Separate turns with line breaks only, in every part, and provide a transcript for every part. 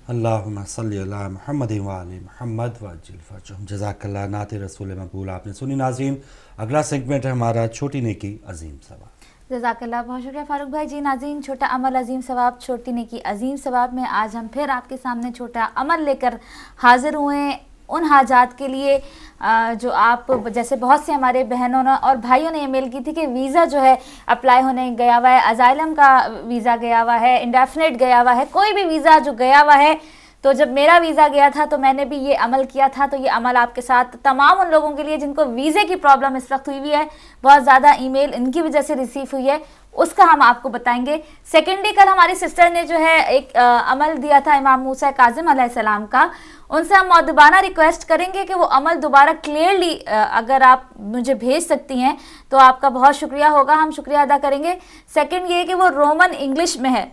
अल्लाहुम्मा सल्ली अला मुहम्मद व आले मुहम्मद वअज्जिल फरजहम। जज़ाकल्लाह। नात रसूल मकबूल आपने सुनी नाज़रीन। अगला सेगमेंट है हमारा छोटी नेकी अजीम सवाब।
जज़ाकल्लाह, बहुत शुक्रिया फारूक भाई जी। नाज़रीन, छोटा अमल अजीम सवाब, छोटी नेकी अजीम सवाब में आज हम फिर आपके सामने छोटा अमल लेकर हाजिर हुए उन हाजात के लिए जो आप जैसे बहुत से हमारे बहनों ने और भाइयों ने ईमेल की थी कि वीज़ा जो है अप्लाई होने गया हुआ है, अजाइलम का वीज़ा गया हुआ है, इंडेफिनिट गया हुआ है, कोई भी वीज़ा जो गया हुआ है। तो जब मेरा वीज़ा गया था तो मैंने भी ये अमल किया था, तो ये अमल आपके साथ तमाम उन लोगों के लिए जिनको वीज़े की प्रॉब्लम इस वक्त हुई है, बहुत ज़्यादा ईमेल इनकी वजह से रिसीव हुई है, उसका हम आपको बताएंगे। सेकेंडली, कल हमारी सिस्टर ने जो है एक अमल दिया था इमाम मूसा काज़िम अलैहिस्सलाम का, उनसे हम मौदबाना रिक्वेस्ट करेंगे कि वो अमल दोबारा क्लियरली अगर आप मुझे भेज सकती हैं तो आपका बहुत शुक्रिया होगा, हम शुक्रिया अदा करेंगे। सेकंड ये कि वो रोमन इंग्लिश में है,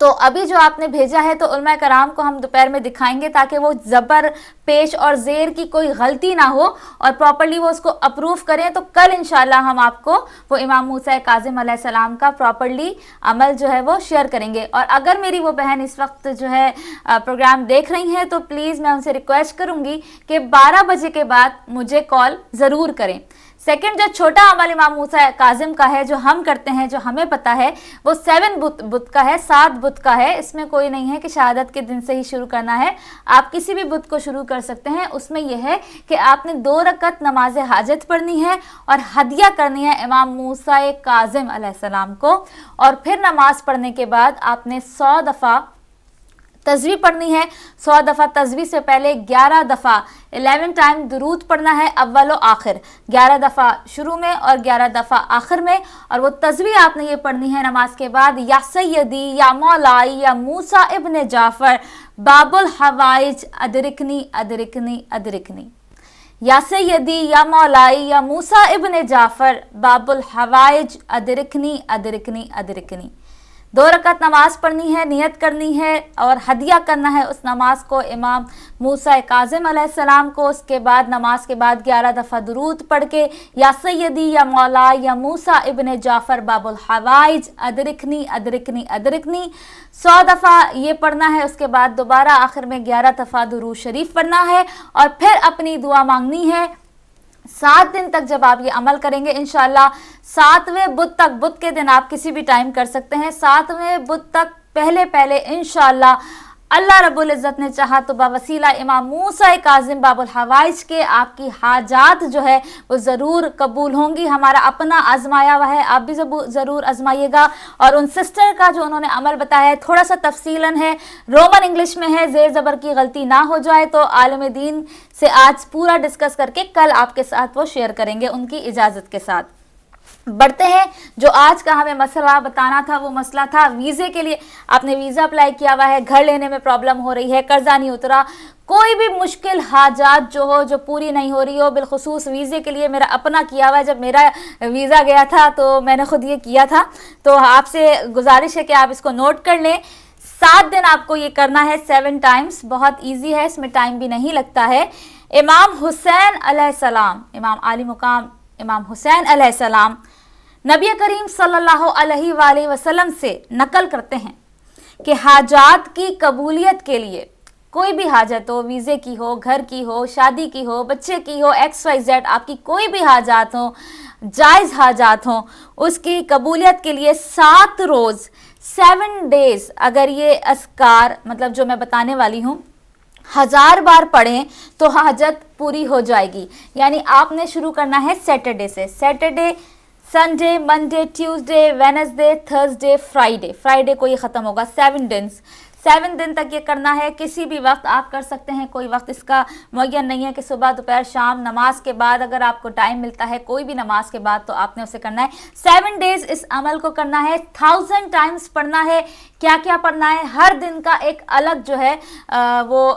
तो अभी जो आपने भेजा है तो उलमा कराम को हम दोपहर में दिखाएंगे ताकि वो ज़बर पेश और ज़ेर की कोई गलती ना हो और प्रॉपर्ली वो उसको अप्रूव करें। तो कल इंशाल्लाह हम आपको वो इमाम मूसा काज़िम अलैहिस्सलाम का प्रॉपर्ली अमल जो है वो शेयर करेंगे। और अगर मेरी वो बहन इस वक्त जो है प्रोग्राम देख रही हैं तो प्लीज़ मैं उनसे रिक्वेस्ट करूँगी कि 12 बजे के बाद मुझे कॉल ज़रूर करें। सेकंड, जो छोटा अमल इमाम मूसा काज़िम का है जो हम करते हैं, जो हमें पता है, वो 7 बुत का है, 7 बुत का है। इसमें कोई नहीं है कि शहादत के दिन से ही शुरू करना है, आप किसी भी बुत को शुरू कर सकते हैं। उसमें यह है कि आपने 2 रकत नमाज हाजत पढ़नी है और हदिया करनी है इमाम मूसा काज़िम अलैहिस्सलाम को, और फिर नमाज पढ़ने के बाद आपने 100 दफ़ा तस्बीह पढ़नी है। 100 दफ़ा तस्बीह से पहले 11 दफ़ा 11 टाइम दुरूद पढ़ना है, अव्वल व आखिर, 11 दफ़ा शुरू में और 11 दफ़ा आखिर में। और वो तस्बीह आपने ये पढ़नी है नमाज के बाद, या सैयदी या मौलाई या मूसा इब्न जाफ़र बाबुल हवाइज अदरिकनी अदरिकनी अदरिकनी, या सैयदी या मौलाई या मूसा इब्न जाफ़र बाबुल हवाइज अदरिकनी अदरिकनी अदरिकनी। 2 रकत नमाज पढ़नी है, नियत करनी है और हदिया करना है उस नमाज को इमाम मूसा काज़िम अलैहिस्सलाम को। उसके बाद नमाज के बाद 11 दफ़ा दुरूद पढ़ के या सैयदी या मौला या मूसा इब्न जाफ़र बाबुल हवाइज अदरिकनी अदरिकनी अदरिकनी 100 दफ़ा ये पढ़ना है। उसके बाद दोबारा आखिर में 11 दफ़ा दुरूद शरीफ पढ़ना है और फिर अपनी दुआ मांगनी है। 7 दिन तक जब आप ये अमल करेंगे इंशाल्लाह, 7वें बुध तक, बुध के दिन आप किसी भी टाइम कर सकते हैं, 7वें बुध तक पहले इंशाल्लाह अल्लाह रब्बुल इज़्ज़त ने चाहा तो बावसीला इमाम मूसा काज़िम बाबुल हवाइज के आपकी हाजात जो है वो ज़रूर कबूल होंगी। हमारा अपना आजमाया हुआ है, आप भी ज़रूर आजमाइएगा। और उन सिस्टर का जो उन्होंने अमल बताया है थोड़ा सा तफसीलन है, रोमन इंग्लिश में है, ज़ेर ज़बर की गलती ना हो जाए, तो आलिम दीन से आज पूरा डिस्कस करके कल आपके साथ वो शेयर करेंगे उनकी इजाज़त के साथ। बढ़ते हैं, जो आज का हमें मसला बताना था वो मसला था वीज़े के लिए। आपने वीज़ा अप्लाई किया हुआ है, घर लेने में प्रॉब्लम हो रही है, कर्जा नहीं उतरा, कोई भी मुश्किल हाजात जो हो, जो पूरी नहीं हो रही हो, बिलखुसूस वीज़े के लिए मेरा अपना किया हुआ है, जब मेरा वीज़ा गया था तो मैंने खुद ये किया था, तो आपसे गुजारिश है कि आप इसको नोट कर लें। 7 दिन आपको ये करना है, 7 टाइम्स, बहुत ईजी है, इसमें टाइम भी नहीं लगता है। इमाम हुसैन अलैहिस्सलाम, इमाम आली मुकाम इमाम हुसैन अलैहिस्सलाम नबी करीम सल्लल्लाहु अलैहि वसल्लम से नकल करते हैं कि हाजात की कबूलियत के लिए, कोई भी हाजत हो, वीज़े की हो, घर की हो, शादी की हो, बच्चे की हो, XYZ, आपकी कोई भी हाजात हो, जायज़ हाजात हो, उसकी कबूलियत के लिए 7 रोज़ 7 डेज़ अगर ये अस्कार मतलब जो मैं बताने वाली हूँ 1000 बार पढ़ें तो हाजत पूरी हो जाएगी। यानी आपने शुरू करना है सैटरडे से, Saturday, Sunday, Monday, Tuesday, Wednesday, Thursday, Friday को ये ख़त्म होगा। 7 दिन तक ये करना है। किसी भी वक्त आप कर सकते हैं, कोई वक्त इसका मुअय्यन नहीं है कि सुबह, दोपहर, शाम, नमाज के बाद, अगर आपको टाइम मिलता है कोई भी नमाज के बाद तो आपने उसे करना है। 7 डेज़ इस अमल को करना है, 1000 टाइम्स पढ़ना है। क्या क्या पढ़ना है? हर दिन का एक अलग जो है वो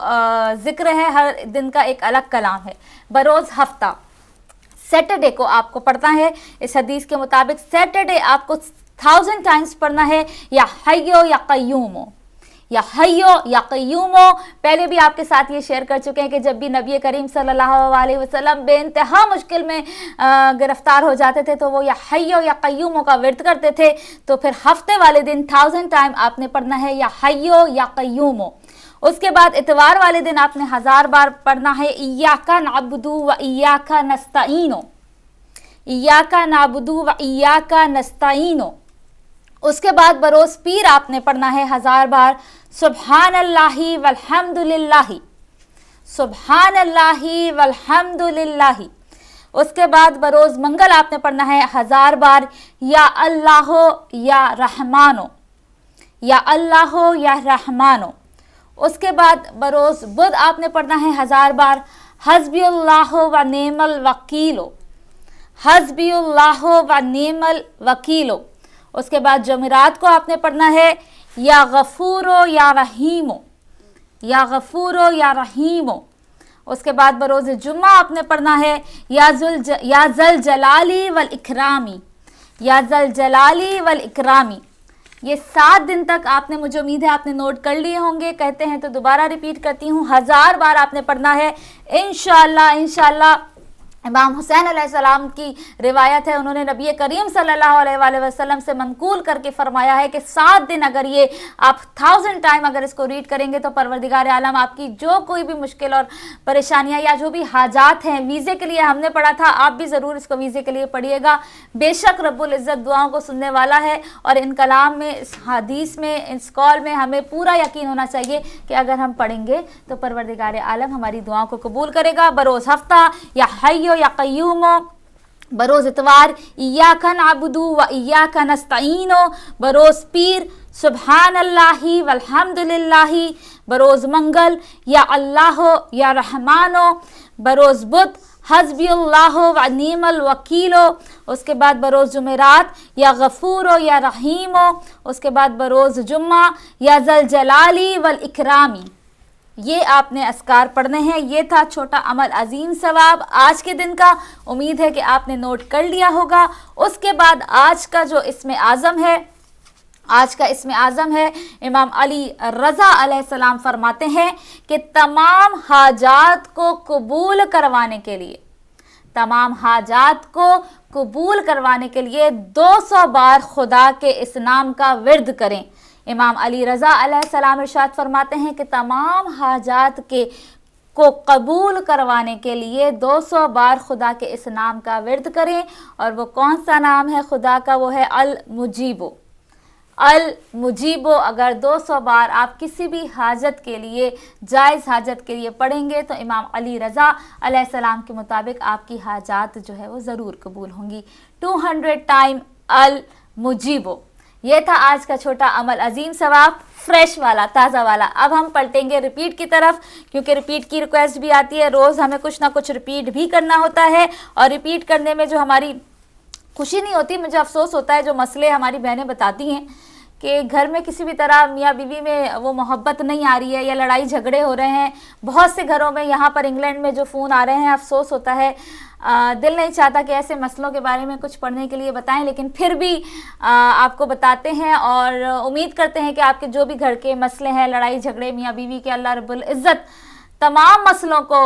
जिक्र है, हर दिन का एक अलग कलाम है। बरोज़ हफ्ता सैटरडे को आपको पढ़ना है, इस हदीस के मुताबिक सैटरडे आपको 1000 टाइम्स पढ़ना है, या हय्यो या क़य्यूमो, या हय्यो या क़य्यूमो। पहले भी आपके साथ ये शेयर कर चुके हैं कि जब भी नबी करीम सल्लल्लाहु अलैहि वसल्लम बेइंतहा मुश्किल में गिरफ्तार हो जाते थे तो वो या हय्यो या क़य्यूमो का विर्द करते थे। तो फिर हफ्ते वाले दिन 1000 टाइम आपने पढ़ना है या हय्यो या क़य्यूमो। اس کے بعد اتوار والے دن آپ نے 1000 بار پڑھنا ہے ایاکا نعبدو و ایاکا نستعینو، ایاکا نعبدو و ایاکا نستعینو۔ اس کے بعد بروز پیر آپ نے پڑھنا ہے 1000 بار سبحان اللہ والحمد للہ، سبحان اللہ والحمد للہ۔ اس کے بعد بروز منگل آپ نے پڑھنا ہے 1000 بار یا اللہ یا رحمانو، یا اللہ یا رحمانو۔ اس کے بعد بروز بدھ آپ نے پڑھنا ہے 1000 بار حسبی اللہ و نعم الوکیلو، حسبی اللہ و نعم الوکیلو۔ اس کے بعد جمعرات کو آپ نے پڑھنا ہے یا غفورو یا رحیمو، یا غفورو یا رحیمو۔ اس کے بعد بروز جمعہ آپ نے پڑھنا ہے یا ذل جلالی والاکرامی، یا ذل جلالی والاکرامی۔ یہ 7 دن تک آپ نے، مجھے امید ہے آپ نے نوٹ کر لیے ہوں گے، کہتے ہیں تو دوبارہ ریپیٹ کرتی ہوں، 1000 بار آپ نے پڑھنا ہے انشاءاللہ۔ انشاءاللہ امام حسین علیہ السلام کی روایت ہے، انہوں نے نبی کریم صلی اللہ علیہ وآلہ وسلم سے منقول کر کے فرمایا ہے کہ 7 دن اگر یہ آپ 1000 ٹائم اگر اس کو ریڈ کریں گے تو پروردگار عالم آپ کی جو کوئی بھی مشکل اور پریشانیاں یا جو بھی حاجات ہیں، ویزے کے لیے ہم نے پڑھا تھا، آپ بھی ضرور اس کو ویزے کے لیے پڑھیے گا۔ بے شک رب العزت دعاؤں کو سننے والا ہے، اور ان کلام میں، اس حدیث میں، اس قول میں ہمیں پورا یقین ہونا چاہیے کہ اگر ہم پڑھیں گے تو پروردگار عالم ہماری دعاؤں کو قبول کرے گا۔ بروز ہفتہ یا حیو یا قیومو، بروز اتوار ایاکا نعبدو و ایاکا نستعینو، بروز پیر سبحان اللہ والحمد للہ، بروز منگل یا اللہ یا رحمانو، بروز بدھ حسبی اللہ و نعم الوکیلو۔ اس کے بعد بروز جمعرات یا غفورو یا رحیمو۔ اس کے بعد بروز جمعہ یا ذل جلالی والاکرامی۔ یہ آپ نے اذکار پڑھنے ہیں۔ یہ تھا چھوٹا عمل عظیم ثواب آج کے دن کا، امید ہے کہ آپ نے نوٹ کر لیا ہوگا۔ اس کے بعد آج کا جو اسم اعظم ہے، آج کا اسم اعظم ہے، امام علی رضا علیہ السلام فرماتے ہیں کہ تمام حاجات کو قبول کروانے کے لیے، تمام حاجات کو قبول کروانے کے لیے 200 بار خدا کے اس نام کا ورد کریں۔ امام علی رضا علیہ السلام ارشاد فرماتے ہیں کہ تمام حاجات کو قبول کروانے کے لیے 200 بار خدا کے اس نام کا ورد کریں۔ اور وہ کون سا نام ہے خدا کا؟ وہ ہے المجیبو۔ المجیبو اگر 200 بار آپ کسی بھی حاجت کے لیے، جائز حاجت کے لیے پڑھیں گے تو امام علی رضا علیہ السلام کے مطابق آپ کی حاجات جو ہے وہ ضرور قبول ہوں گی۔ 200 ٹائم المجیبو۔ یہ تھا آج کا چھوٹا عمل عظیم ثواب، فریش والا، تازہ والا۔ اب ہم پلٹیں گے ریپیٹ کی طرف، کیونکہ ریپیٹ کی ریکویسٹ بھی آتی ہے، روز ہمیں کچھ نہ کچھ ریپیٹ بھی کرنا ہوتا ہے، اور ریپیٹ کرنے میں جو ہماری خوشی نہیں ہوتی، مجھے افسوس ہوتا ہے جو مسئلے ہماری بہنیں بتاتی ہیں کہ گھر میں کسی بھی طرح میاں بیوی میں وہ محبت نہیں آ رہی ہے، یا لڑائی جھگڑے ہو رہے ہیں۔ بہت سے گھروں میں، یہاں پر انگلینڈ میں جو فون آ رہے ہیں، افسوس ہوتا ہے، دل نہیں چاہتا کہ ایسے مسئلوں کے بارے میں کچھ پڑھنے کے لیے بتائیں، لیکن پھر بھی آپ کو بتاتے ہیں، اور امید کرتے ہیں کہ آپ کے جو بھی گھر کے مسئلے ہیں، لڑائی جھگڑے میاں بیوی کے، اللہ رب العزت تمام مسئلوں کو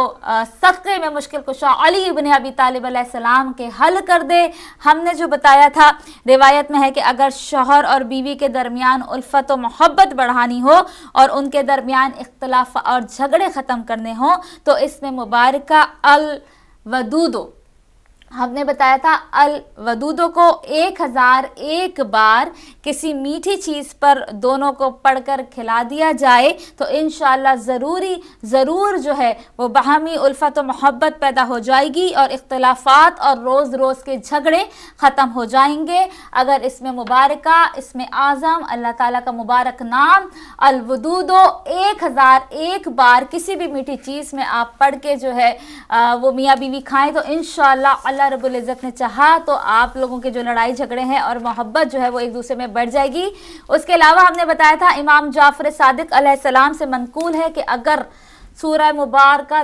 صدقے میں مشکل کشا علی ابن ابی طالب علیہ السلام کے حل کر دے۔ ہم نے جو بتایا تھا، روایت میں ہے کہ اگر شوہر اور بیوی کے درمیان الفت و محبت بڑھانی ہو اور ان کے درمیان اختلاف اور جھگڑے ختم کرنے ہوں تو اس میں مبارکہ الودودو، ہم نے بتایا تھا الودودو کو 1001 بار کسی میٹھی چیز پر دونوں کو پڑھ کر کھلا دیا جائے تو انشاءاللہ ضرور جو ہے وہ باہمی الفت و محبت پیدا ہو جائے گی، اور اختلافات اور روز روز کے جھگڑے ختم ہو جائیں گے۔ اگر اس میں مبارکہ، اس میں اعظم، اللہ تعالیٰ کا مبارک نام الودودو 1001 بار کسی بھی میٹھی چیز میں آپ پڑھ کے جو ہے وہ میاں بیوی کھائیں تو انشاءاللہ اللہ رب العزت نے چاہا تو آپ لوگوں کے جو لڑائی جھگڑے ہیں اور محبت جو ہے وہ ایک دوسرے میں بڑھ جائے گی۔ اس کے علاوہ ہم نے بتایا تھا، امام جعفر صادق علیہ السلام سے منقول ہے کہ اگر سورہ مبارکہ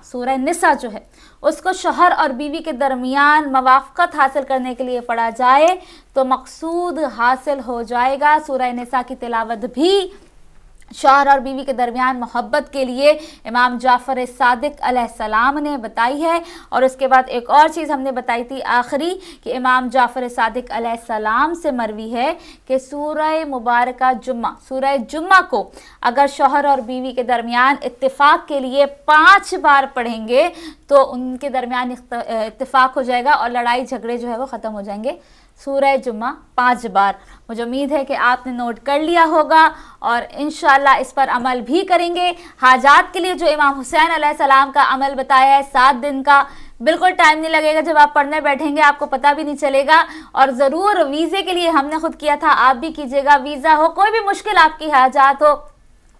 سورہ نساء جو ہے اس کو شوہر اور بیوی کے درمیان موافقت حاصل کرنے کے لیے پڑھا جائے تو مقصود حاصل ہو جائے گا۔ سورہ نساء کی تلاوت بھی शौहर और बीवी के दरमियान मोहब्बत के लिए इमाम जाफ़र सादिक अलैहिस्सलाम ने बताई है। और उसके बाद एक और चीज़ हमने बताई थी आखिरी कि इमाम जाफ़र सादिक अलैहिस्सलाम से मरवी है कि सूरह मुबारका जुम्मा, सूरह जुम्मा को अगर शौहर और बीवी के दरमियान इत्तिफाक के लिए 5 बार पढ़ेंगे तो उनके दरमियान इत्तिफाक हो जाएगा और लड़ाई झगड़े जो है वो ख़त्म हो जाएंगे। सूरह जुम्मा 5 बार। मुझे उम्मीद है कि आपने नोट कर लिया होगा और इंशाअल्लाह इस पर अमल भी करेंगे। हाजात के लिए जो इमाम हुसैन अलैहिस्सलाम का अमल बताया है 7 दिन का, बिल्कुल टाइम नहीं लगेगा, जब आप पढ़ने बैठेंगे आपको पता भी नहीं चलेगा। और ज़रूर वीज़े के लिए हमने खुद किया था, आप भी कीजिएगा। वीज़ा हो, कोई भी मुश्किल आपकी हाजात हो,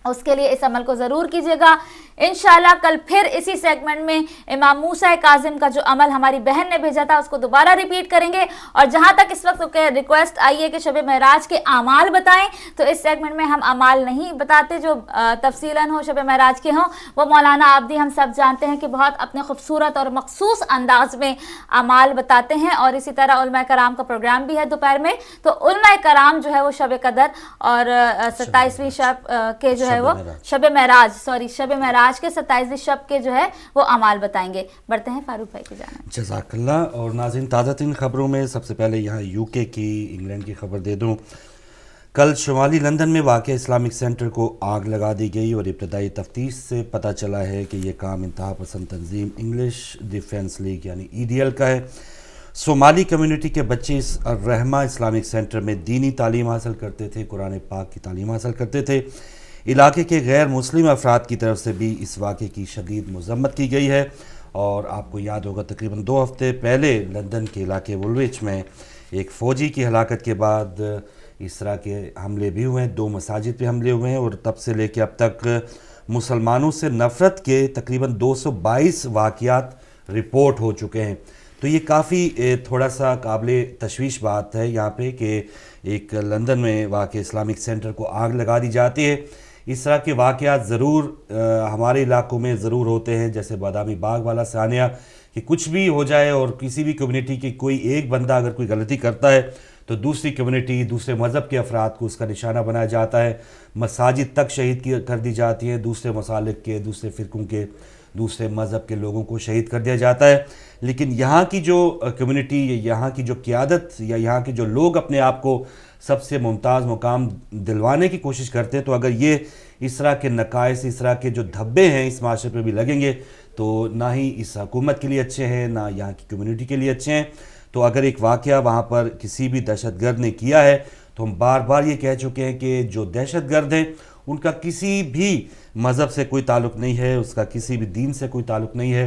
उसके लिए इस अमल को ज़रूर कीजिएगा। इंशाअल्लाह कल फिर इसी सेगमेंट में इमाम मूसा काज़िम का जो अमल हमारी बहन ने भेजा था उसको दोबारा रिपीट करेंगे। और जहाँ तक इस वक्त रिक्वेस्ट आई है कि शब महराज के अमाल बताएं, तो इस सेगमेंट में हम अमाल नहीं बताते जो तफसीलन हो, शब महराज के हों। वो मौलाना आबदी हम सब जानते हैं कि बहुत अपने खूबसूरत और मखसूस अंदाज में अमाल बताते हैं। और इसी तरह उलमा कराम का प्रोग्राम भी है दोपहर में, तो उलमा कराम जो है वो शब कदर और 27वीं शब के जो है वो शब महराज के 27वीं शब के जो है वो अमाल बताएंगे। बढ़ते हैं फारूक भाई की जानिब।
जज़ाकल्लाह। और नाज़रीन, ताज़ा तीन खबरों में सबसे पहले यहाँ यूके की, इंग्लैंड की खबर दे दूँ। कल शुमाली लंदन में वाक़या इस्लामिक सेंटर को आग लगा दी गई और इब्तदाई तफ्तीश से पता चला है कि ये काम इंतहा पसंद तंजीम इंग्लिश डिफेंस लीग यानी EDL का है। सोमाली कम्युनिटी के बच्चे इस रहमा इस्लामिक सेंटर में दीनी तालीम हासिल करते थे, कुरान पाक की तालीम हासिल करते थे। इलाके के गैर मुस्लिम अफराद की तरफ से भी इस वाक़े की शदीद मज़म्मत की गई है। और आपको याद होगा तकरीबन 2 हफ़्ते पहले लंदन के इलाके वुलविच में एक फ़ौजी की हलाकत के बाद इस तरह के हमले भी हुए हैं, 2 मसाजिद पे हमले हुए हैं। और तब से लेके अब तक मुसलमानों से नफ़रत के तकरीबन 222 वाक़यात रिपोर्ट हो चुके हैं। तो ये काफ़ी थोड़ा सा काबिल तशवीश बात है यहाँ पे कि एक लंदन में वाक़ इस्लामिक सेंटर को आग लगा दी जाती है। इस तरह के वाक़यात ज़रूर हमारे इलाकों में ज़रूर होते हैं, जैसे बादामी बाग वाला सानिया, कि कुछ भी हो जाए और किसी भी कम्युनिटी के कोई एक बंदा अगर कोई गलती करता है तो दूसरी कम्युनिटी, दूसरे मज़हब के अफराद को उसका निशाना बनाया जाता है। मसाजिद तक शहीद कर दी जाती है, दूसरे मसालिक के, दूसरे फ़िरक़ों के, दूसरे मज़हब के लोगों को शहीद कर दिया जाता है। लेकिन यहाँ की जो कम्युनिटी, यहाँ की जो क़ियादत या यहाँ के जो लोग अपने आप को सबसे मुमताज़ मुकाम दिलवाने की कोशिश करते हैं, तो अगर ये इस तरह के नकाइस, इस तरह के जो धब्बे हैं इस माशरे पे भी लगेंगे तो ना ही इस हुकूमत के लिए अच्छे हैं, ना यहाँ की कम्युनिटी के लिए अच्छे हैं। तो अगर एक वाक़या वहाँ पर किसी भी दहशतगर्द ने किया है तो हम बार बार ये कह चुके हैं कि जो दहशतगर्द हैं उनका किसी भी मज़हब से कोई ताल्लुक़ नहीं है, उसका किसी भी दीन से कोई ताल्लुक़ नहीं है।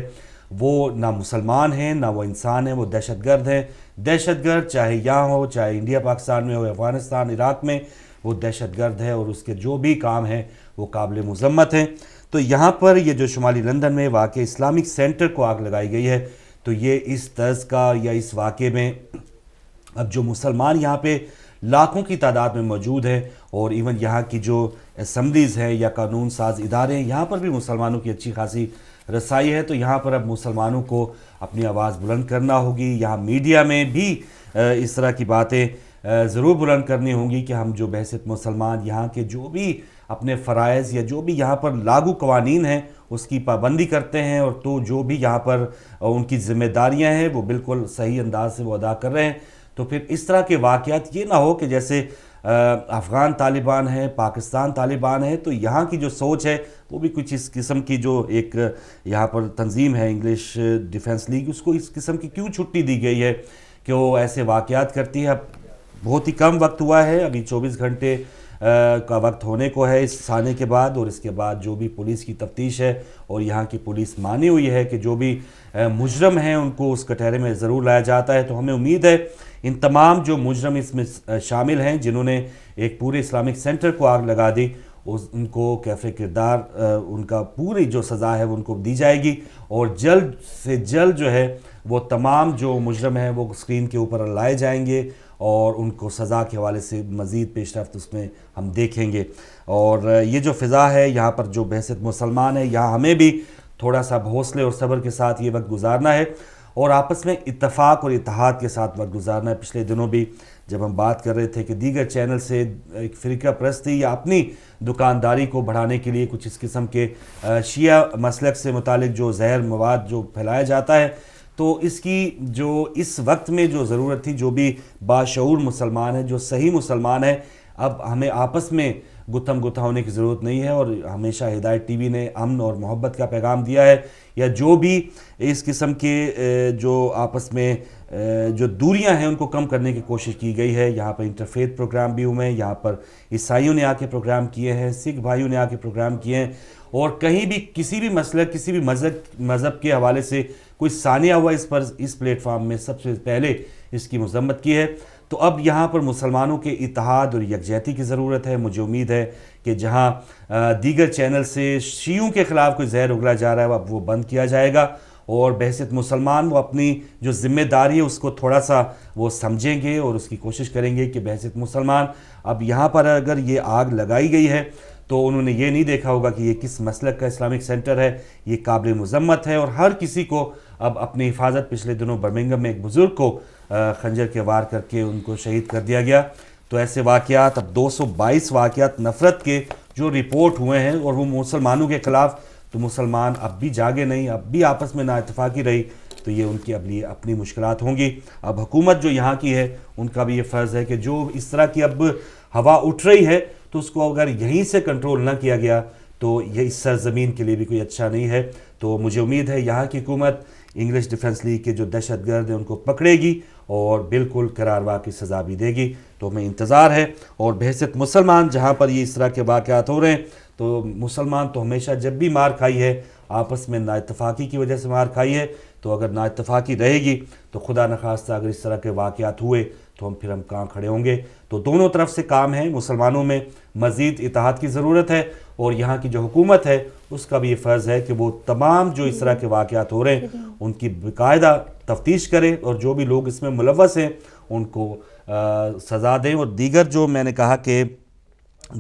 वो ना मुसलमान हैं, ना वो इंसान हैं, वो दहशतगर्द हैं। दहशतगर्द चाहे यहाँ हो, चाहे इंडिया पाकिस्तान में हो, अफ़गानिस्तान, इराक़ में, वो दहशतगर्द है और उसके जो भी काम हैं वो काबिल मज़म्मत हैं। तो यहाँ पर ये जो शुमाली लंदन में वाक़ इस्लामिक सेंटर को आग लगाई गई है, तो ये इस तर्ज का या इस वाक़े में अब जो मुसलमान यहाँ पे लाखों की तादाद में मौजूद है और इवन यहाँ की जो असम्बलीज़ हैं या कानून साज इदारे हैं, यहाँ पर भी मुसलमानों की अच्छी खासी रसाई है। तो यहाँ पर अब मुसलमानों को अपनी आवाज़ बुलंद करना होगी। यहाँ मीडिया में भी इस तरह की बातें ज़रूर बुलंद करनी होंगी कि हम जो बहसियत मुसलमान यहाँ के जो भी अपने फ़राइज़ या जो भी यहाँ पर लागू कवानीन हैं उसकी पाबंदी करते हैं, और तो जो भी यहाँ पर उनकी ज़िम्मेदारियाँ हैं वो बिल्कुल सही अंदाज से वो अदा कर रहे हैं। तो फिर इस तरह के वाक़यात ये ना हो कि जैसे अफ़गान तालिबान है, पाकिस्तान तालिबान है, तो यहाँ की जो सोच है वो भी कुछ इस किस्म की जो एक यहाँ पर तंजीम है इंग्लिश डिफेंस लीग, उसको इस किस्म की क्यों छुट्टी दी गई है कि वो ऐसे वाक़यात करती है। अब बहुत ही कम वक्त हुआ है, अभी 24 घंटे का वक्त होने को है इस आने के बाद, और इसके बाद जो भी पुलिस की तफ्तीश है और यहाँ की पुलिस मानी हुई है कि जो भी मुजरम हैं उनको उस कटहरे में ज़रूर लाया जाता है। तो हमें उम्मीद है इन तमाम जो मुजरम इसमें शामिल हैं जिन्होंने एक पूरे इस्लामिक सेंटर को आग लगा दी, उनको कैफ़े किरदार उनका पूरी जो सज़ा है वो उनको दी जाएगी, और जल्द से जल्द जो है वो तमाम जो मुजरम हैं वो स्क्रीन के ऊपर लाए जाएंगे और उनको सज़ा के हवाले से मज़ीद पेशरफ्त उसमें हम देखेंगे। और ये जो फ़िज़ा है यहाँ पर जो बहसियत मुसलमान है, यहाँ हमें भी थोड़ा सा हौसले और सब्र के साथ ये वक्त गुजारना है। اور آپس میں اتفاق اور اتحاد کے ساتھ وقت گزارنا ہے۔ پچھلے دنوں بھی جب ہم بات کر رہے تھے کہ دیگر چینل سے ایک فرقہ پرستی یا اپنی دکانداری کو بڑھانے کے لیے کچھ اس قسم کے شیعہ مسلک سے متعلق جو زہر مواد جو پھیلایا جاتا ہے، تو اس کی جو اس وقت میں جو ضرورت تھی، جو بھی باشعور مسلمان ہیں، جو صحیح مسلمان ہیں، اب ہمیں آپس میں گتھم گتھا ہونے کی ضرورت نہیں ہے۔ اور ہمیشہ ہدایت ٹی وی نے امن اور محبت کا پیغام دیا ہے، یا جو بھی اس قسم کے جو آپس میں جو دوریاں ہیں ان کو کم کرنے کی کوشش کی گئی ہے۔ یہاں پر انٹرفیتھ پروگرام بھی ہوئے ہیں، یہاں پر عیسائیوں نے آ کے پروگرام کیے ہیں، سکھ بھائیوں نے آ کے پروگرام کیے ہیں، اور کہیں بھی کسی بھی مسلک کسی بھی مذہب کے حوالے سے کوئی ثانیہ ہوا اس پلیٹ فارم میں سب سے پہلے اس کی مذمت کی ہے۔ تو اب یہاں پر مسلمانوں کے اتحاد اور یکجہتی کی ضرورت ہے۔ مجھے امید ہے کہ جہاں دیگر چینل سے شیعوں کے خلاف کوئی زہر اگلا جا رہا ہے اب وہ بند کیا جائے گا، اور بحیثیت مسلمان وہ اپنی جو ذمہ داری ہے اس کو تھوڑا سا وہ سمجھیں گے اور اس کی کوشش کریں گے کہ بحیثیت مسلمان اب یہاں پر اگر یہ آگ لگائی گئی ہے تو انہوں نے یہ نہیں دیکھا ہوگا کہ یہ کس مسلک کا اسلامک سینٹر ہے، یہ قابل مذمت ہے، اور ہر کسی کو اب اپنی حفاظت۔ پچھلے دنوں برمنگھم میں ایک بزرگ کو خنجر کے وار کر کے ان کو شہید کر دیا گیا۔ تو ایسے واقعات، اب 222 واقعات نفرت کے جو رپورٹ ہوئے ہیں اور وہ مسلمانوں کے خلاف، تو مسلمان اب بھی جاگے نہیں، اب بھی آپس میں نا اتفاقی رہی تو یہ ان کی اپنی مشکلات ہوں گی۔ اب حکومت جو یہاں کی ہے ان کا بھی یہ فرض ہے کہ جو اس طرح کی اب ہوا اٹھ رہی ہے تو اس کو اگر یہیں سے کنٹرول نہ کیا گیا تو یہ اس سرزمین کے لیے بھی کوئی اچھا نہیں ہے۔ تو مجھے امید ہے یہاں کی حکومت انگلش ڈیفنس لیگ کے جو دہشت گرد ہیں ان کو پکڑے گی اور بالکل قراروا کی سزا بھی دے گی۔ تو ہمیں انتظار ہے، اور بحیثیت مسلمان جہاں پر یہ اس طرح کے واقعات ہو رہے ہیں تو مسلمان تو ہمیشہ جب بھی مار کھائی ہے آپس میں نا اتفاقی کی وجہ سے مار کھائی ہے، تو اگر نا اتفاقی رہے گی تو خدا نخواستہ اگر اس طرح کے واقعات ہوئے تو ہم کہاں کھڑے ہوں گے۔ تو دونوں طرف سے کام ہے، مسلمانوں میں مزید اتحاد کی ضرورت ہے، اور یہاں کی جو حکومت ہے اس کا بھی یہ فرض ہے کہ وہ تمام جو اس طرح کے واقعات ہو رہے ہیں ان کی باقاعدہ تفتیش کرے، اور جو بھی لوگ اس میں ملوث ہیں ان کو سزا دیں۔ اور دیگر جو میں نے کہا کہ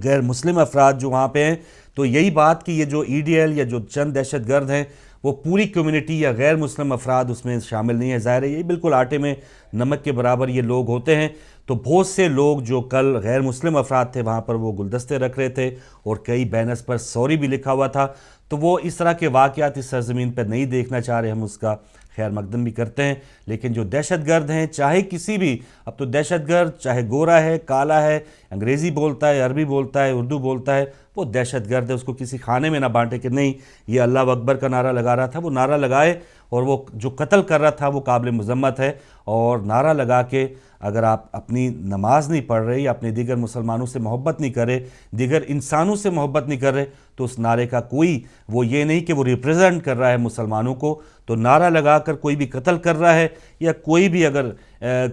غیر مسلم افراد جو وہاں پہ ہیں، تو یہی بات کہ یہ جو ای ڈی ایل یا جو چند دہشت گرد ہیں وہ پوری کمیونٹی یا غیر مسلم افراد اس میں شامل نہیں ہے۔ ظاہر ہے یہ بالکل آٹے میں نمک کے برابر یہ لوگ ہوتے ہیں۔ تو بہت سے لوگ جو کل غیر مسلم افراد تھے وہاں پر وہ گلدستے رکھ رہے تھے اور کئی بینرز پر سوری بھی لکھا ہوا تھا، تو وہ اس طرح کے واقعات اس سرزمین پر نہیں دیکھنا چاہ رہے۔ ہم اس کا خیر مقدم بھی کرتے ہیں، لیکن جو دہشت گرد ہیں چاہے کسی بھی، اب تو دہشت گرد چاہے گورا ہے، کالا ہے، انگریزی بولتا ہے، عربی بولتا ہے، اردو بولتا ہے، وہ دہشت گرد ہے۔ اس کو کسی خانے میں نہ بانٹے کہ نہیں یہ اللہ اکبر کا نعرہ لگا رہا تھا، وہ نعرہ لگائے، اور وہ جو قتل کر رہا تھا وہ قابل مذمت ہے۔ اور نعرہ لگا کے اگر آپ اپنی نماز نہیں پڑھ رہے یا اپنے دیگر مسلمانوں سے محبت نہیں کر رہے، دیگر انسانوں سے محبت نہیں کر رہے، تو اس نعرے کا کوئی وہ یہ نہیں کہ وہ ریپریزنٹ کر رہا ہے مسلمانوں کو۔ تو نعرہ لگا کر کوئی بھی قتل کر رہا ہے یا کوئی بھی اگر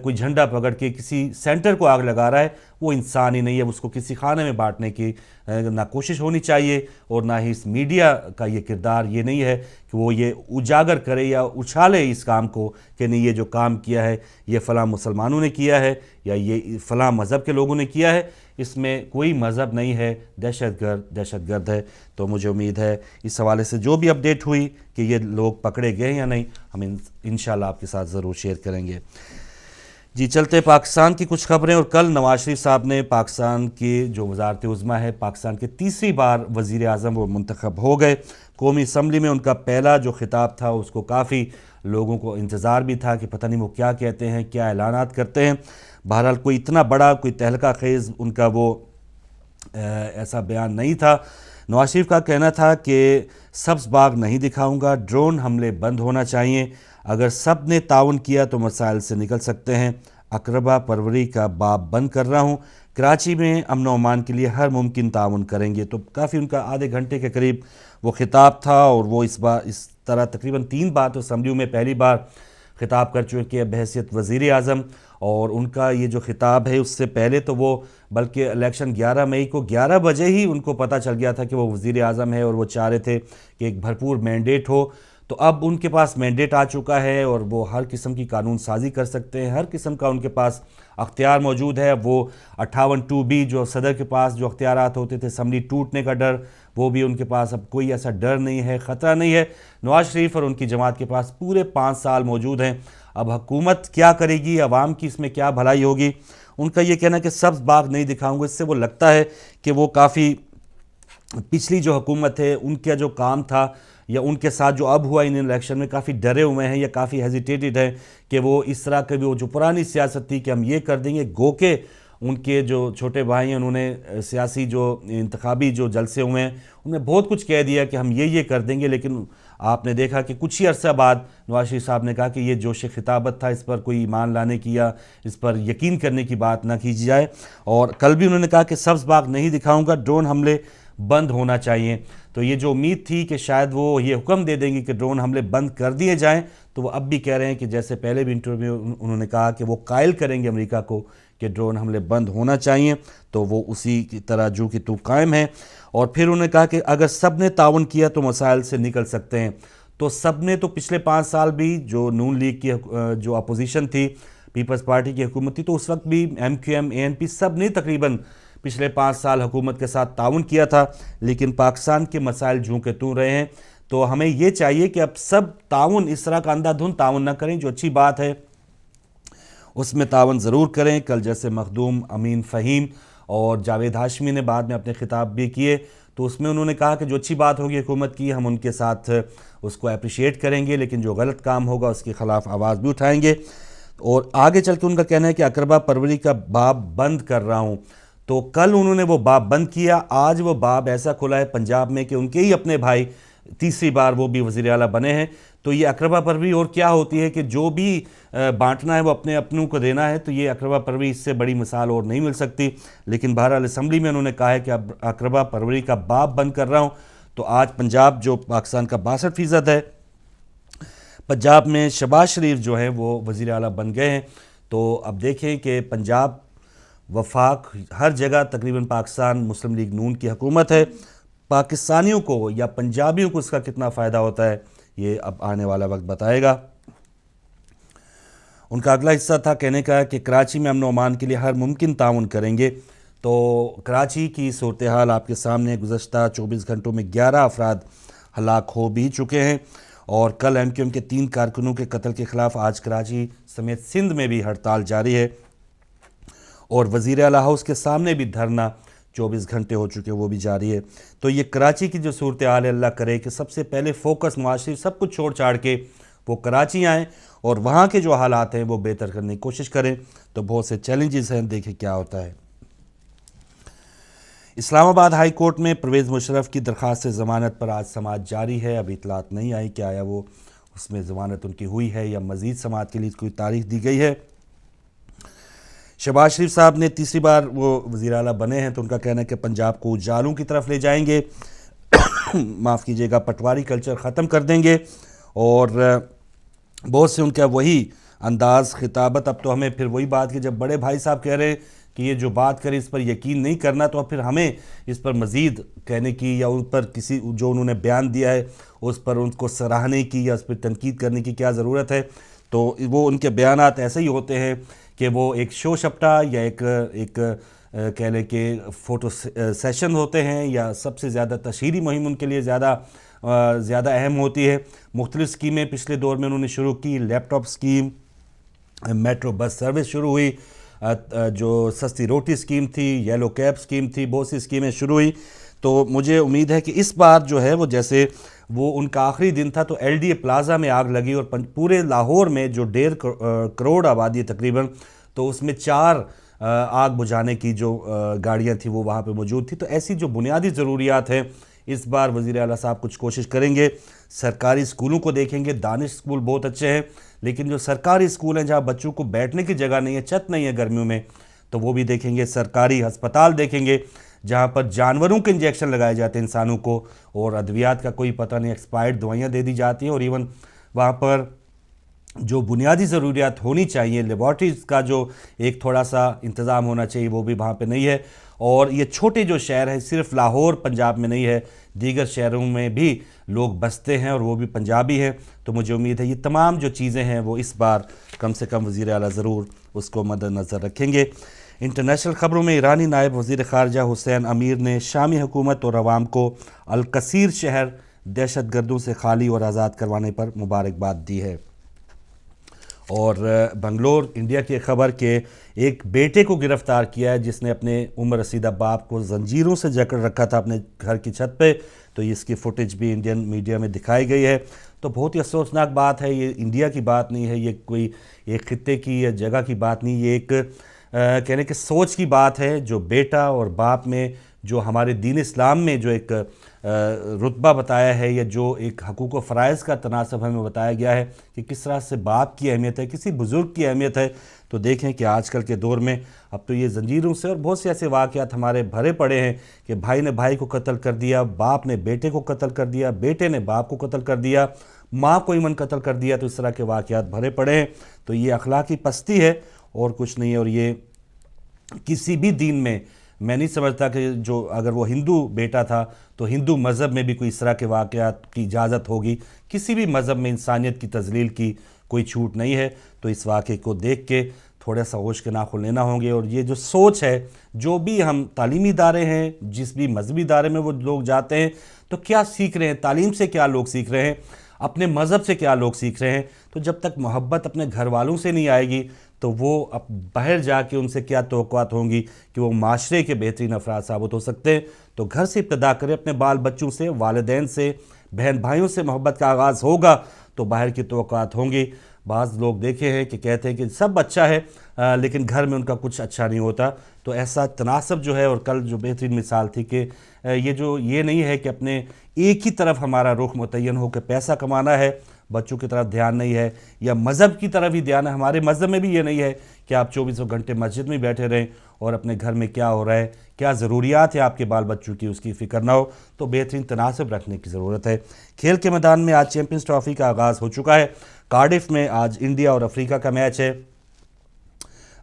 کوئی جھنڈا پکڑ کے کسی سینٹر کو آگ لگا رہا ہے، وہ انسان ہی نہیں ہے۔ اس کو کسی خانے میں بانٹنے کی نہ کوشش ہونی چاہیے، اور نہ ہی اس میڈیا کا یہ کردار یہ نہیں ہے کہ وہ یہ اجاگر کرے یا اچھالے اس کام کو کہ نہیں یہ جو کام کیا ہے یہ فلاں مسلمانوں نے کیا ہے یا یہ فلاں مذہب کے لوگوں نے کیا ہے۔ اس میں کوئی مذہب نہیں ہے، دہشت گرد ہے۔ تو مجھے امید ہے اس حوالے سے جو بھی اپڈیٹ ہوئی کہ یہ لوگ پکڑے گئے یا نہیں، ہم انشاءاللہ آپ کے ساتھ ضرور شیئر کریں گے۔ جی چلتے پاکستان کی کچھ خبریں۔ اور کل نواز شریف صاحب نے پاکستان کی جو وزارت عظمیٰ ہے، پاکستان کے تیسری بار وزیر اعظم وہ منتخب ہو گئے۔ قومی اسمبلی میں ان کا پہلا جو خطاب تھا اس کو کافی لوگوں کو انتظار بھی تھا کہ پتہ نہیں وہ کیا کہتے ہیں، کیا اعلانات کرتے ہیں۔ بہرحال کوئی اتنا بڑا کوئی تہلکہ خیز ان کا وہ ایسا بیان نہیں تھا۔ نواز شریف کا کہنا تھا کہ سبز باغ نہیں دکھاؤں گا، ڈرون حملے بند ہونا چاہیے، اگر سب نے تعاون کیا تو مسائل سے نکل سکتے ہیں، اقربا پروری کا باب بند کر رہا ہوں، کراچی میں امن و امان کے لیے ہر ممکن تعاون کریں گے۔ تو کافی ان کا آدھے گھنٹے کے قریب وہ خطاب تھا، اور وہ اس طرح تقریباً 3 بار تو اسمبلیوں میں پہلی بار خطاب کر چکے بحیثیت وزیر اعظم۔ اور ان کا یہ جو خطاب ہے اس سے پہلے تو وہ بلکہ الیکشن 11 مئی کو 11 بجے ہی ان کو پتہ چل گیا تھا کہ وہ وزیر اعظم ہے، اور وہ چاہ رہے تھے کہ ایک بھرپور مینڈیٹ ہو۔ تو تو اب ان کے پاس مینڈیٹ آ چکا ہے اور وہ ہر قسم کی قانون سازی کر سکتے ہیں، ہر قسم کا ان کے پاس اختیار موجود ہے۔ وہ 58(2)B جو صدر کے پاس جو اختیارات ہوتے تھے، اسمبلی ٹوٹنے کا ڈر، وہ بھی ان کے پاس اب کوئی ایسا ڈر نہیں ہے، خطرہ نہیں ہے۔ نواز شریف اور ان کی جماعت کے پاس پورے 5 سال موجود ہیں۔ اب حکومت کیا کرے گی، عوام کی اس میں کیا بھلائی ہوگی، ان کا یہ کہنا ہے کہ سبز باغ نہیں دکھاؤں گا۔ اس سے وہ لگتا ہے کہ وہ کافی پچھلی جو حکومت ہے ان کا جو کام تھا یا ان کے ساتھ جو اب ہوا ان الیکشن میں، کافی ڈرے ہوئے ہیں یا کافی ہیزیٹیٹڈ ہیں کہ وہ اس طرح کے وہ جو پرانی سیاست تھی کہ ہم یہ کر دیں گے، گو کہ ان کے جو چھوٹے بھائی ہیں انہوں نے سیاسی جو انتخابی جو جلسے ہوئے ہیں انہوں نے بہت کچھ کہہ دیا کہ ہم یہ کر دیں گے، لیکن آپ نے دیکھا کہ کچھ ہی عرصہ بعد نواز شریف صاحب نے کہا کہ یہ جوش خطابت تھا، اس پر کوئی ایمان لانے کی یا اس پر یقین کرنے کی بات نہ کیجی جائے۔ اور کل بھی انہوں نے کہا کہ سبز باغ نہیں دکھاؤں گا، ڈرون حملے بند ہونا چاہیے۔ تو یہ جو امید تھی کہ شاید وہ یہ حکم دے دیں گے کہ ڈرون حملے بند کر دیے جائیں، تو وہ اب بھی کہہ رہے ہیں کہ جیسے پہلے بھی انٹرویو میں انہوں نے کہا کہ وہ قائل کریں گے امریکہ کو کہ ڈرون حملے بند ہونا چاہیے، تو وہ اسی کی طرح جو کہ تو قائم ہے۔ اور پھر انہوں نے کہا کہ اگر سب نے تعاون کیا تو مسائل سے نکل سکتے ہیں۔ تو سب نے تو پچھلے 5 سال بھی جو نون لیگ کی جو اپوزیشن تھی، پیپلز پارٹی کی حکومت تھی، تو اس وقت بھی MQM ANP سب نے تقریباً پچھلے 5 سال حکومت کے ساتھ تعاون کیا تھا، لیکن پاکستان کے مسائل جوں کے توں رہے ہیں۔ تو ہمیں یہ چاہیے کہ اب سب تعاون اس طرح کا اندھا دھند تعاون نہ کریں، جو اچھی بات ہے اس میں تعاون ضرور کریں۔ کل جیسے مخدوم امین فہیم اور جاوید ہاشمی نے بعد میں اپنے خطاب بھی کیے، تو اس میں انہوں نے کہا کہ جو اچھی بات ہوگی حکومت کی ہم ان کے ساتھ اس کو اپریشیٹ کریں گے، لیکن جو غلط کام ہوگا اس کے خلاف آواز بھی اٹھائیں گے۔ اور آگے چل کے ان کا کہنا ہے کہ اقربا پروری کا باب بند کر رہا ہوں۔ تو کل انہوں نے وہ باب بند کیا، آج وہ باب ایسا کھلا ہے پنجاب میں کہ ان کے ہی اپنے بھائی تیسری بار وہ بھی وزیر اعلیٰ بنے ہیں۔ تو یہ اقربا پروری اور کیا ہوتی ہے کہ جو بھی بانٹنا ہے وہ اپنے اپنوں کو دینا ہے، تو یہ اقربا پروری اس سے بڑی مثال اور نہیں مل سکتی۔ لیکن بہرحال اسمبلی میں انہوں نے کہا ہے کہ اب اقربا پروری کا باب بند کر رہا ہوں۔ تو آج پنجاب جو پاکستان کا 62% ہے، پنجاب میں شہباز شریف جو ہیں وہ وزیر اعلیٰ بن گئے ہیں۔ تو اب دیکھیں کہ پنجاب، وفاق، ہر جگہ تقریباً پاکستان مسلم لیگ نون کی حکومت ہے۔ پاکستانیوں کو یا پنجابیوں کو اس کا کتنا فائدہ ہوتا ہے یہ اب آنے والا وقت بتائے گا۔ ان کا اگلا حصہ تھا کہنے کا کہ کراچی میں امن و امان کے لیے ہر ممکن تعاون کریں گے۔ تو کراچی کی صورتحال آپ کے سامنے، گزشتہ 24 گھنٹوں میں 11 افراد ہلاک ہو بھی چکے ہیں، اور کل MQM کے 3 کارکنوں کے قتل کے خلاف آج کراچی سمیت سندھ میں بھی ہڑتال جاری ہے، اور وزیر اعلیٰ ہاؤس کے سامنے بھی دھرنا 24 گھنٹے ہو چکے، وہ بھی جاری ہے۔ تو یہ کراچی کی جو صورتحال ہے، اللہ کرے کہ سب سے پہلے فوکس نواز شریف سب کچھ چھوڑ چھاڑ کے وہ کراچی آئیں اور وہاں کے جو حالات ہیں وہ بہتر کرنے کی کوشش کریں۔ تو بہت سے چیلنجز ہیں، دیکھیں کیا ہوتا ہے۔ اسلام آباد ہائی کورٹ میں پرویز مشرف کی درخواست ضمانت پر آج سماعت جاری ہے۔ ابھی اطلاعات نہیں آئی کہ آیا وہ اس میں ضمانت ان کی ہوئی ہے یا مزید سماعت کے لیے کوئی تاریخ دی گئی ہے۔ شہباز شریف صاحب نے تیسری بار وہ وزیر اعلیٰ بنے ہیں، تو ان کا کہنا ہے کہ پنجاب کو اجالوں کی طرف لے جائیں گے، معاف کیجیے گا، پٹواری کلچر ختم کر دیں گے، اور بہت سے ان کا وہی انداز خطابت۔ اب تو ہمیں پھر وہی بات کہ جب بڑے بھائی صاحب کہہ رہے ہیں کہ یہ جو بات کرے اس پر یقین نہیں کرنا، تو اب پھر ہمیں اس پر مزید کہنے کی یا ان پر کسی جو انہوں نے بیان دیا ہے اس پر ان کو سراہنے کی یا اس پر تنقید کرنے کی کیا ضرورت ہے۔ تو وہ ان کے بیانات ایسے ہی ہوتے ہیں کہ وہ ایک شو شپٹا یا ایک کہہ لیں کہ فوٹو سیشن ہوتے ہیں، یا سب سے زیادہ تشہیری مہم ان کے لیے زیادہ اہم ہوتی ہے۔ مختلف اسکیمیں پچھلے دور میں انہوں نے شروع کی، laptop scheme, metro bus service شروع ہوئی، جو سستی روٹی اسکیم تھی، یلو کیب اسکیم تھی، بہت سی اسکیمیں شروع ہوئی۔ تو مجھے امید ہے کہ اس بار جو ہے وہ جیسے وہ ان کا آخری دن تھا تو LDA پلازا میں آگ لگی، اور پورے لاہور میں جو 1.5 کروڑ آبادی ہے تقریباً، تو اس میں 4 آگ بجھانے کی جو گاڑیاں تھیں وہ وہاں پہ موجود تھی۔ تو ایسی جو بنیادی ضروریات ہیں اس بار وزیر اعلیٰ صاحب کچھ کوشش کریں گے۔ سرکاری اسکولوں کو دیکھیں گے، دانش اسکول بہت اچھے ہیں، لیکن جو سرکاری اسکول ہیں جہاں بچوں کو بیٹھنے کی جگہ نہیں ہے، چھت نہیں ہے گرمیوں میں، تو وہ بھی دیکھیں گے۔ سرکاری ہسپتال دیکھیں گے جہاں پر جانوروں کے انجیکشن لگائے جاتے ہیں انسانوں کو، اور ادویات کا کوئی پتہ نہیں، ایکسپائرڈ دوائیاں دے دی جاتی ہیں، اور ایون وہاں پر जो बुनियादी ज़रूरियात होनी चाहिए, लेबॉर्ट्रीज़ का जो एक थोड़ा सा इंतज़ाम होना चाहिए, वो भी वहाँ पे नहीं है। और ये छोटे जो शहर हैं, सिर्फ लाहौर पंजाब में नहीं है, दीगर शहरों में भी लोग बसते हैं और वो भी पंजाबी हैं। तो मुझे उम्मीद है ये तमाम जो चीज़ें हैं वो इस बार कम से कम वज़ीर आला ज़रूर उसको मद्देनज़र रखेंगे। इंटरनेशनल ख़बरों में ईरानी नायब वज़ीर ख़ारजा हुसैन अमीर ने शामी हुकूमत और अवाम को अलकसीर शहर दहशत गर्दों से खाली और आज़ाद करवाने पर मुबारकबाद दी है। और बंगलोर इंडिया की खबर के एक बेटे को गिरफ़्तार किया है जिसने अपने उम्र रसीदा बाप को जंजीरों से जकड़ रखा था अपने घर की छत पे। तो इसकी फुटेज भी इंडियन मीडिया में दिखाई गई है। तो बहुत ही अफसोसनाक बात है, ये इंडिया की बात नहीं है, ये कोई एक खित्ते की या जगह की बात नहीं, ये एक कहने के सोच की बात है। जो बेटा और बाप में जो हमारे दीन इस्लाम में जो एक रुतबा बताया है या जो एक हकूक़ व फ़राइज़ का तनासब हमें बताया गया है कि किस तरह से बाप की अहमियत है, किसी बुज़ुर्ग की अहमियत है। तो देखें कि आजकल के दौर में अब तो ये ज़ंजीरों से और बहुत से ऐसे वाक़यात हमारे भरे पड़े हैं कि भाई ने भाई को कत्ल कर दिया, बाप ने बेटे को कत्ल कर दिया, बेटे ने बाप को कत्ल कर दिया, माँ को ईमन कत्ल कर दिया। तो इस तरह के वाक़यात भरे पड़े हैं। तो ये अखलाकी पस्ती है और कुछ नहीं है। और ये किसी भी दीन में मैं नहीं समझता कि जो अगर वो हिंदू बेटा था तो हिंदू मज़हब में भी कोई इस तरह के वाक़यात की इजाज़त होगी। किसी भी मज़हब में इंसानियत की तज़लील की कोई छूट नहीं है। तो इस वाक़े को देख के थोड़ा सा होश के नाखुन लेना होंगे। और ये जो सोच है, जो भी हम तालीमी इदारे हैं, जिस भी मजहबी इदारे में वो लोग जाते हैं, तो क्या सीख रहे हैं, तालीम से क्या लोग सीख रहे हैं, अपने मज़हब से क्या लोग सीख रहे हैं। तो जब तक मोहब्बत अपने घर वालों से नहीं आएगी तो वो अब बाहर जाके उनसे क्या तवक्कुआत होंगी कि वो माशरे के बेहतरीन अफराद साबित हो सकते हैं। तो घर से इब्तदा करें, अपने बाल बच्चों से, वालिदैन से, बहन भाइयों से मोहब्बत का आगाज़ होगा तो बाहर की तवक्कुआत होंगी। बाज़ लोग देखे हैं कि कहते हैं कि सब अच्छा है लेकिन घर में उनका कुछ अच्छा नहीं होता। तो ऐसा तनासब जो है, और कल जो बेहतरीन मिसाल थी कि ये नहीं है कि अपने एक ही तरफ हमारा रुख मुतय्यन हो कि पैसा कमाना है, बच्चों की तरफ ध्यान नहीं है, या मज़हब की तरफ ही ध्यान है। हमारे मज़हब में भी ये नहीं है कि आप 24 घंटे मस्जिद में बैठे रहें और अपने घर में क्या हो रहा है, क्या ज़रूरियात है आपके बाल बच्चों की, उसकी फ़िक्र ना हो। तो बेहतरीन तनासब रखने की ज़रूरत है। खेल के मैदान में आज चैम्पियंस ट्रॉफ़ी का आगाज़ हो चुका है। कार्डिफ में आज इंडिया और अफ्रीका का मैच है।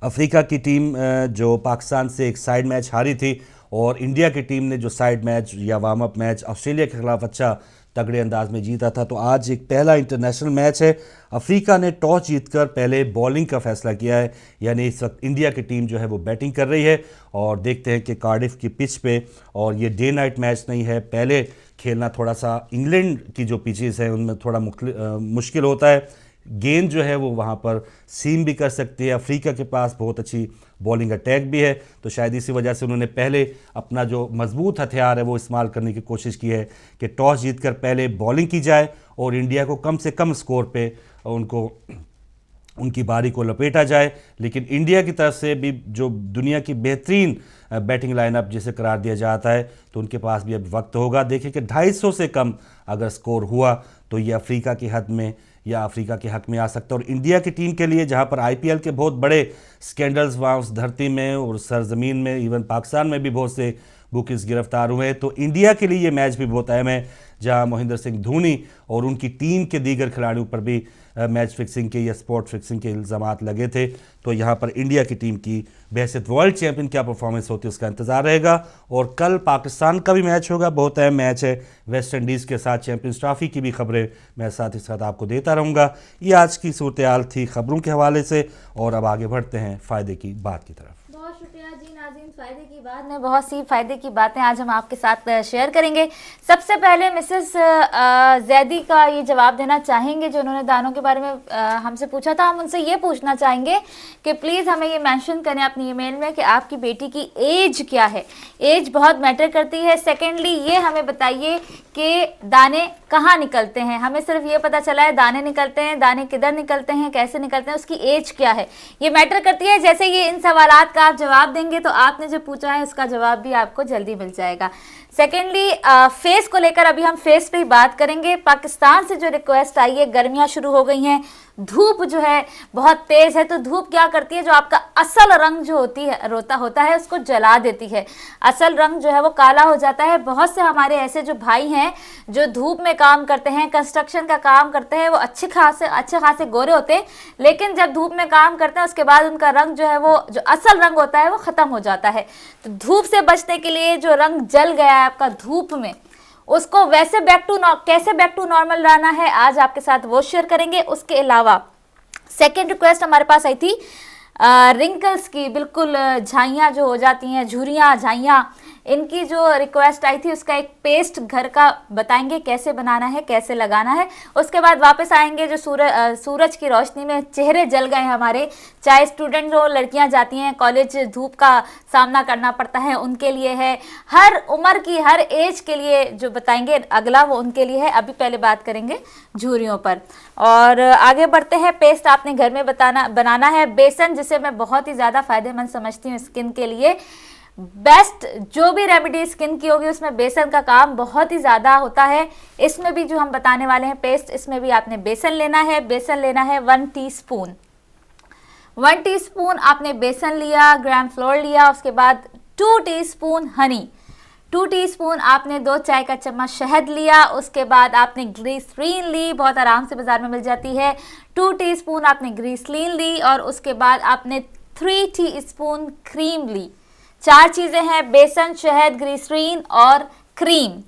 अफ्रीका की टीम जो पाकिस्तान से एक साइड मैच हारी थी और इंडिया की टीम ने जो साइड मैच या वार्म अप मैच ऑस्ट्रेलिया के खिलाफ अच्छा तगड़े अंदाज में जीता था। तो आज एक पहला इंटरनेशनल मैच है। अफ्रीका ने टॉस जीतकर पहले बॉलिंग का फैसला किया है, यानी इस वक्त इंडिया की टीम जो है वो बैटिंग कर रही है। और देखते हैं कि कार्डिफ की पिच पे, और ये डे नाइट मैच नहीं है, पहले खेलना थोड़ा सा इंग्लैंड की जो पिचेस हैं उनमें थोड़ा मुश्किल होता है। गेंद जो है वो वहाँ पर सीम भी कर सकती है। अफ्रीका के पास बहुत अच्छी बॉलिंग अटैक भी है। तो शायद इसी वजह से उन्होंने पहले अपना जो मजबूत हथियार है वो इस्तेमाल करने की कोशिश की है कि टॉस जीतकर पहले बॉलिंग की जाए और इंडिया को कम से कम स्कोर पे उनकी बारी को लपेटा जाए। लेकिन इंडिया की तरफ से भी जो दुनिया की बेहतरीन बैटिंग लाइनअप जिसे करार दिया जाता है, तो उनके पास भी अब वक्त होगा। देखिए कि 250 से कम अगर स्कोर हुआ तो ये अफ्रीका की हद में या अफ्रीका के हक में आ सकता है। और इंडिया की टीम के लिए, जहां पर आईपीएल के बहुत बड़े स्कैंडल्स वहाँ उस धरती में और सरजमीन में, इवन पाकिस्तान में भी बहुत से बुकीज गिरफ्तार हुए हैं, तो इंडिया के लिए ये मैच भी बहुत अहम है, जहां महेंद्र सिंह धोनी और उनकी टीम के दीगर खिलाड़ियों पर भी मैच फिक्सिंग के या स्पॉट फिक्सिंग के इल्ज़ामात लगे थे। तो यहाँ पर इंडिया की टीम की बहैसियत वर्ल्ड चैंपियन क्या परफॉर्मेंस होती है उसका इंतज़ार रहेगा। और कल पाकिस्तान का भी मैच होगा, बहुत अहम मैच है वेस्ट इंडीज़ के साथ। चैंपियंस ट्रॉफी की भी खबरें मैं साथ ही साथ आपको देता रहूँगा। ये आज की सूरत हाल थी खबरों के हवाले से, और अब आगे बढ़ते हैं फ़ायदे की बात की तरफ।
बहुत शुक्रिया जी नाज़रीन, फ़ायदे की बात में बहुत सी फ़ायदे की बातें आज हम आपके साथ शेयर करेंगे। सबसे पहले मिसेस जैदी का ये जवाब देना चाहेंगे जो उन्होंने दानों के बारे में हमसे पूछा था। हम उनसे ये पूछना चाहेंगे कि प्लीज़ हमें ये मेंशन करें अपनी ईमेल में कि आपकी बेटी की एज क्या है। एज बहुत मैटर करती है। सेकेंडली ये हमें बताइए कि दाने कहाँ निकलते हैं। हमें सिर्फ ये पता चला है दाने निकलते हैं, दाने किधर निकलते हैं, कैसे निकलते हैं, उसकी एज क्या है, ये मैटर करती है। जैसे ये इन सवालात का आप जवाब देंगे तो आपने जो पूछा है उसका जवाब भी आपको जल्दी मिल जाएगा। सेकेंडली फेस को लेकर अभी हम फेस पे ही बात करेंगे। पाकिस्तान से जो रिक्वेस्ट आई है, गर्मियां शुरू हो गई हैं, धूप जो है बहुत तेज है, तो धूप क्या करती है, जो आपका असल रंग जो होता है उसको जला देती है। असल रंग जो है वो काला हो जाता है। बहुत से हमारे ऐसे जो भाई हैं जो धूप में काम करते हैं, कंस्ट्रक्शन का काम करते हैं, वो अच्छे खासे गोरे होते हैं, लेकिन जब धूप में काम करते हैं उसके बाद उनका रंग जो है वो जो असल रंग होता है वो खत्म हो जाता है। तो धूप से बचने के लिए जो रंग जल गया है आपका धूप में, उसको कैसे बैक टू नॉर्मल लाना है, आज आपके साथ वो शेयर करेंगे। उसके अलावा सेकेंड रिक्वेस्ट हमारे पास आई थी रिंकल्स की, बिल्कुल झाइयाँ जो हो जाती हैं, झुर्रियाँ, झाइयाँ, इनकी जो रिक्वेस्ट आई थी उसका एक पेस्ट घर का बताएंगे कैसे बनाना है, कैसे लगाना है। उसके बाद वापस आएंगे जो सूरज की रोशनी में चेहरे जल गए हमारे, चाहे स्टूडेंट हो, लड़कियां जाती हैं कॉलेज, धूप का सामना करना पड़ता है, उनके लिए है, हर उम्र की हर एज के लिए जो बताएंगे अगला वो उनके लिए है। अभी पहले बात करेंगे झुर्रियों पर और आगे बढ़ते हैं। पेस्ट आपने घर में बनाना है बेसन, जिसे मैं बहुत ही ज़्यादा फायदेमंद समझती हूँ स्किन के लिए। बेस्ट जो भी रेमेडी स्किन की होगी उसमें बेसन का काम बहुत ही ज़्यादा होता है। इसमें भी जो हम बताने वाले हैं पेस्ट, इसमें भी आपने बेसन लेना है। बेसन लेना है 1 टीस्पून। 1 टीस्पून आपने बेसन लिया, ग्राम फ्लोर लिया, उसके बाद 2 टीस्पून हनी, 2 टीस्पून आपने 2 चाय का चम्मच शहद लिया, उसके बाद आपने ग्लिसरीन ली, बहुत आराम से बाजार में मिल जाती है। 2 टीस्पून आपने ग्लिसरीन ली और उसके बाद आपने 3 टीस्पून क्रीम ली। 4 चीज़ें हैं, बेसन, शहद, ग्लिसरीन और क्रीम।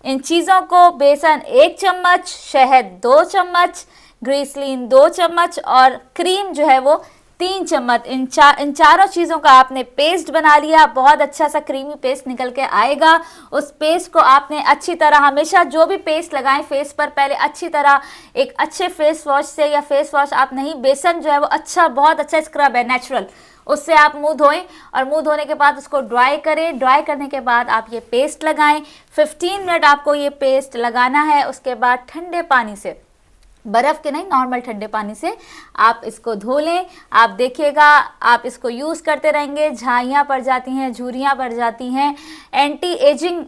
इन चीज़ों को बेसन 1 चम्मच, शहद 2 चम्मच, ग्लिसरीन 2 चम्मच और क्रीम जो है वो 3 चम्मच, इन चारों चीज़ों का आपने पेस्ट बना लिया। बहुत अच्छा सा क्रीमी पेस्ट निकल के आएगा। उस पेस्ट को आपने अच्छी तरह, हमेशा जो भी पेस्ट लगाएं फेस पर, पहले अच्छी तरह एक अच्छे फेस वॉश से, या फेस वॉश आप नहीं, बेसन जो है वो अच्छा, बहुत अच्छा स्क्रब है नेचुरल, उससे आप मुंह धोएं और मुंह धोने के बाद उसको ड्राई करें। ड्राई करने के बाद आप ये पेस्ट लगाएं। 15 मिनट आपको ये पेस्ट लगाना है। उसके बाद ठंडे पानी से, बर्फ़ के नहीं, नॉर्मल ठंडे पानी से आप इसको धो लें। आप देखिएगा आप इसको यूज़ करते रहेंगे, झाइयाँ पड़ जाती हैं, झुर्रियाँ पड़ जाती हैं। एंटी एजिंग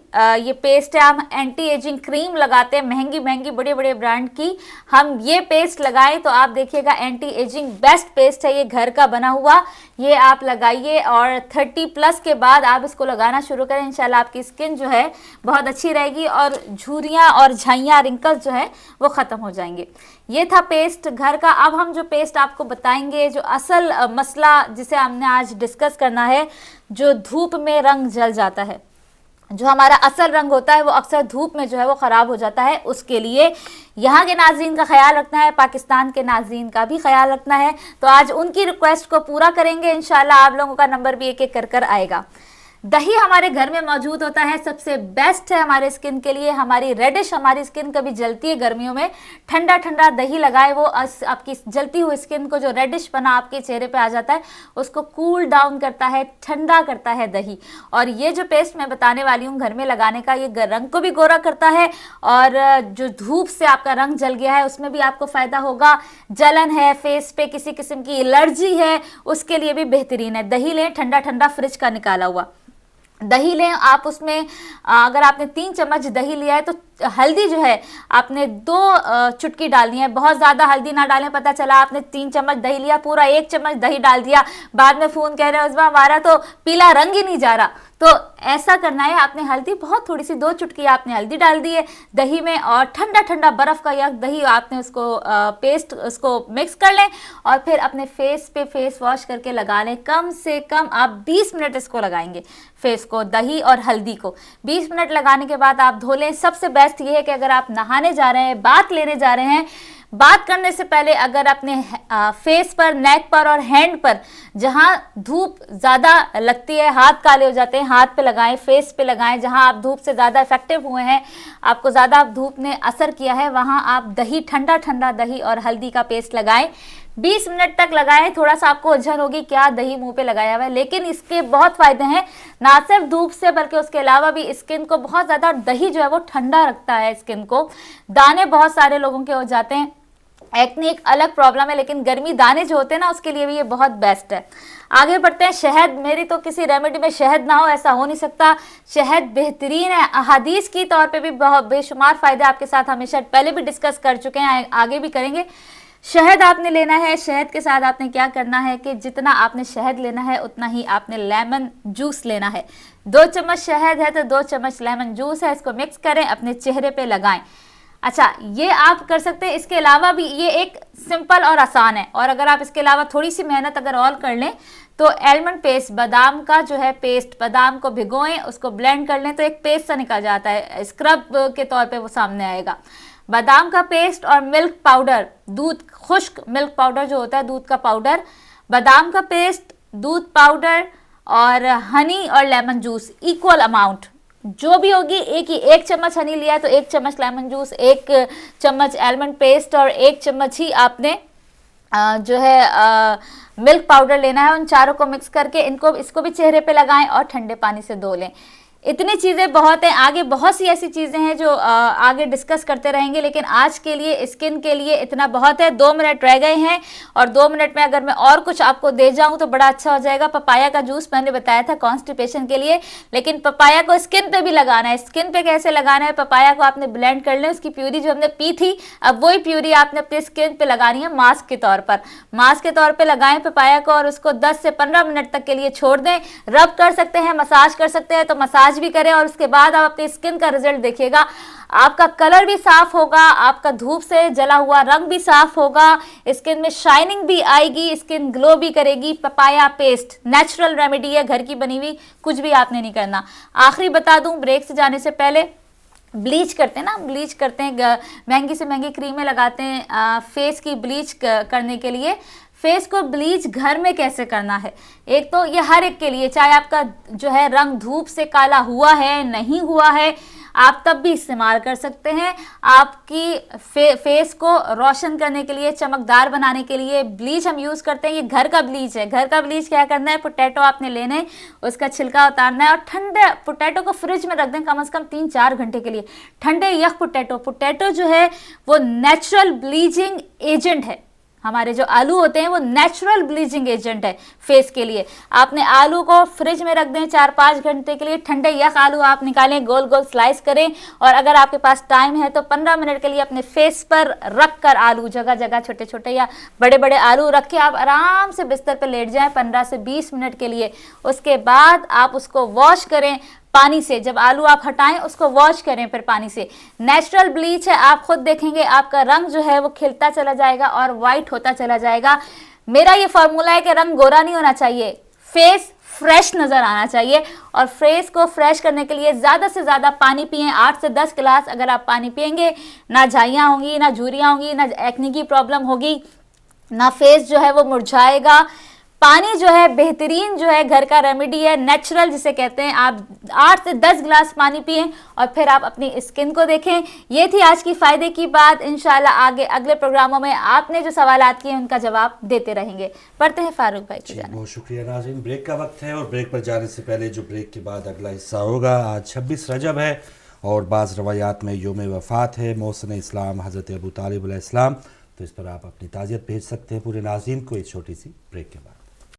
ये पेस्ट है, हम एंटी एजिंग क्रीम लगाते हैं, महंगी महंगी बड़े बड़े ब्रांड की, हम ये पेस्ट लगाएं तो आप देखिएगा एंटी एजिंग बेस्ट पेस्ट है ये, घर का बना हुआ, ये आप लगाइए और 30+ के बाद आप इसको लगाना शुरू करें। इंशाल्लाह आपकी स्किन जो है बहुत अच्छी रहेगी और झुर्रियाँ और झाइयाँ, रिंकल्स जो है वो ख़त्म हो जाएंगे। ये था पेस्ट घर का। अब हम जो पेस्ट आपको बताएंगे, जो असल मसला जिसे हमने आज डिस्कस करना है, जो धूप में रंग जल जाता है, जो हमारा असल रंग होता है वो अक्सर धूप में जो है वो ख़राब हो जाता है, उसके लिए यहाँ के नाज़रीन का ख्याल रखना है, पाकिस्तान के नाज़रीन का भी ख्याल रखना है। तो आज उनकी रिक्वेस्ट को पूरा करेंगे इंशाल्लाह। आप लोगों का नंबर भी एक एक कर आएगा। दही हमारे घर में मौजूद होता है, सबसे बेस्ट है हमारे स्किन के लिए। हमारी रेडिश, हमारी स्किन कभी जलती है गर्मियों में, ठंडा ठंडा दही लगाए, वो आपकी जलती हुई स्किन को, जो रेडिश बना आपके चेहरे पे आ जाता है, उसको कूल डाउन करता है, ठंडा करता है दही। और ये जो पेस्ट मैं बताने वाली हूँ घर में लगाने का, ये रंग को भी गोरा करता है और जो धूप से आपका रंग जल गया है उसमें भी आपको फ़ायदा होगा। जलन है फेस पे, किसी किस्म की एलर्जी है, उसके लिए भी बेहतरीन है। दही लें, ठंडा ठंडा फ्रिज का निकाला हुआ दही लें आप। उसमें अगर आपने 3 चम्मच दही लिया है तो हल्दी जो है आपने 2 चुटकी डालनी है, बहुत ज़्यादा हल्दी ना डालें। पता चला आपने 3 चम्मच दही लिया, पूरा 1 चम्मच दही डाल दिया, बाद में फ़ोन कह रहे हैं उस हमारा तो पीला रंग ही नहीं जा रहा। तो ऐसा करना है, आपने हल्दी बहुत थोड़ी सी 2 चुटकी आपने हल्दी डाल दी है दही में, और ठंडा ठंडा बर्फ़ का या दही आपने उसको पेस्ट उसको मिक्स कर लें और फिर अपने फेस पे फेस वॉश करके लगा लें। कम से कम आप 20 मिनट इसको लगाएंगे, फेस को, दही और हल्दी को 20 मिनट लगाने के बाद आप धो लें। सबसे बेस्ट ये है कि अगर आप नहाने जा रहे हैं, बात लेने जा रहे हैं, बात करने से पहले अगर अपने फेस पर, नेक पर और हैंड पर जहां धूप ज़्यादा लगती है, हाथ काले हो जाते हैं, हाथ पे लगाएं, फेस पे लगाएं, जहां आप धूप से ज़्यादा इफेक्टिव हुए हैं, आपको ज़्यादा धूप ने असर किया है, वहां आप दही, ठंडा ठंडा दही और हल्दी का पेस्ट लगाएं। 20 मिनट तक लगाएं। थोड़ा सा आपको उलझन होगी, क्या दही मुंह पे लगाया हुआ है, लेकिन इसके बहुत फ़ायदे हैं, ना सिर्फ धूप से बल्कि उसके अलावा भी स्किन को बहुत ज़्यादा, दही जो है वो ठंडा रखता है स्किन को। दाने बहुत सारे लोगों के हो जाते हैं, एक्ने एक अलग प्रॉब्लम है, लेकिन गर्मी दाने जो होते हैं ना उसके लिए भी ये बहुत बेस्ट है। आगे बढ़ते हैं। शहद, मेरी तो किसी रेमेडी में शहद ना हो ऐसा हो नहीं सकता। शहद बेहतरीन है, अहादीस की तौर पे भी बहुत बेशुमार फ़ायदे आपके साथ हमेशा पहले भी डिस्कस कर चुके हैं, आगे भी करेंगे। शहद आपने लेना है। शहद के साथ आपने क्या करना है कि जितना आपने शहद लेना है उतना ही आपने लेमन जूस लेना है। 2 चम्मच शहद है तो 2 चम्मच लेमन जूस है, इसको मिक्स करें, अपने चेहरे पे लगाएं। अच्छा, ये आप कर सकते हैं। इसके अलावा भी ये एक सिंपल और आसान है, और अगर आप इसके अलावा थोड़ी सी मेहनत अगर और कर लें तो आलमंड पेस्ट, बादाम का जो है पेस्ट, बादाम को भिगोएं, उसको ब्लेंड कर लें तो एक पेस्ट सा निकल जाता है, स्क्रब के तौर पे वो सामने आएगा। बादाम का पेस्ट और मिल्क पाउडर, दूध, खुश्क मिल्क पाउडर जो होता है, दूध का पाउडर, बादाम का पेस्ट, दूध पाउडर और हनी और लेमन जूस इक्वल अमाउंट जो भी होगी, एक चम्मच हनी लिया है तो 1 चम्मच लेमन जूस, 1 चम्मच आलमंड पेस्ट और 1 चम्मच ही आपने जो है मिल्क पाउडर लेना है। उन चारों को मिक्स करके इसको भी चेहरे पे लगाएं और ठंडे पानी से धो लें। इतनी चीज़ें बहुत हैं, आगे बहुत सी ऐसी चीज़ें हैं जो आगे डिस्कस करते रहेंगे, लेकिन आज के लिए स्किन के लिए इतना बहुत है। 2 मिनट रह गए हैं और 2 मिनट में अगर मैं और कुछ आपको दे जाऊं तो बड़ा अच्छा हो जाएगा। पपाया का जूस मैंने बताया था कॉन्स्टिपेशन के लिए, लेकिन पपाया को स्किन पे भी लगाना है। स्किन पे कैसे लगाना है? पपाया को आपने ब्लेंड कर लें, उसकी प्यूरी जो हमने पी थी, अब वही प्यूरी आपने अपनी स्किन पे लगानी है मास्क के तौर पर। मास्क के तौर पर लगाएं पपाया को और उसको 10 से 15 मिनट तक के लिए छोड़ दें। रब कर सकते हैं, मसाज कर सकते हैं तो मसाज भी करें, और उसके बाद आप अपनी स्किन का रिजल्ट देखिएगा। आपका कलर भी साफ होगा, आपका धूप से जला हुआ रंग भी साफ होगा, स्किन में शाइनिंग भी आएगी, स्किन ग्लो भी करेगी। पपाया पेस्ट नेचुरल रेमेडी है, घर की बनी हुई, कुछ भी आपने नहीं करना। आखिरी बता दूं, ब्रेक से जाने से पहले, ब्लीच करते हैं ना, ब्लीच करते हैं, महंगी से महंगी क्रीमें लगाते हैं फेस की ब्लीच करने के लिए। फेस को ब्लीच घर में कैसे करना है? एक तो ये हर एक के लिए, चाहे आपका जो है रंग धूप से काला हुआ है, नहीं हुआ है, आप तब भी इस्तेमाल कर सकते हैं। आपकी फेस को रोशन करने के लिए, चमकदार बनाने के लिए ब्लीच हम यूज़ करते हैं। ये घर का ब्लीच है। घर का ब्लीच क्या करना है? पोटैटो आपने लेना है, उसका छिलका उतारना है और ठंडे पोटैटो को फ्रिज में रख दें कम से कम 3-4 घंटे के लिए। ठंडे यख पोटैटो जो है वो नेचुरल ब्लीचिंग एजेंट है। हमारे जो आलू होते हैं वो नेचुरल ब्लीचिंग एजेंट है फेस के लिए। आपने आलू को फ्रिज में रख दें 4-5 घंटे के लिए। ठंडे यख आलू आप निकालें, गोल गोल स्लाइस करें, और अगर आपके पास टाइम है तो 15 मिनट के लिए अपने फेस पर रख कर, आलू जगह जगह छोटे छोटे या बड़े बड़े आलू रख के आप आराम से बिस्तर पर लेट जाएं 15 से 20 मिनट के लिए। उसके बाद आप उसको वॉश करें पानी से। जब आलू आप हटाएं उसको वॉश करें फिर पानी से। नेचुरल ब्लीच है, आप खुद देखेंगे आपका रंग जो है वो खिलता चला जाएगा और वाइट होता चला जाएगा। मेरा ये फॉर्मूला है कि रंग गोरा नहीं होना चाहिए, फेस फ्रेश नज़र आना चाहिए। और फेस को फ्रेश करने के लिए ज़्यादा से ज़्यादा पानी पिएं, 8 से 10 गिलास अगर आप पानी पिएंगे, ना झाइयाँ होंगी, ना झुर्रियाँ होंगी, ना एक्ने की प्रॉब्लम होगी, ना फेस जो है वो मुरझाएगा। पानी जो है बेहतरीन जो है घर का रेमेडी है, नेचुरल जिसे कहते हैं। आप 8 से 10 गिलास पानी पिएं और फिर आप अपनी स्किन को देखें। ये थी आज की फ़ायदे की बात। इंशाल्लाह आगे अगले प्रोग्रामों में आपने जो सवालात किए उनका जवाब देते रहेंगे। पढ़ते हैं फारूक भाई की जानिब।
बहुत शुक्रिया नाज़रीन। ब्रेक का वक्त है और ब्रेक पर जाने से पहले जो ब्रेक के बाद अगला हिस्सा होगा, आज 26 रजब है और बाज़ रवायात में यौम वफ़ात है मौसम इस्लाम हज़रत अबू तालिब अलैहिस्सलाम। तो इस पर आप अपनी ताज़ियत भेज सकते हैं पूरे नाज़रीन को इस छोटी सी ब्रेक के बाद।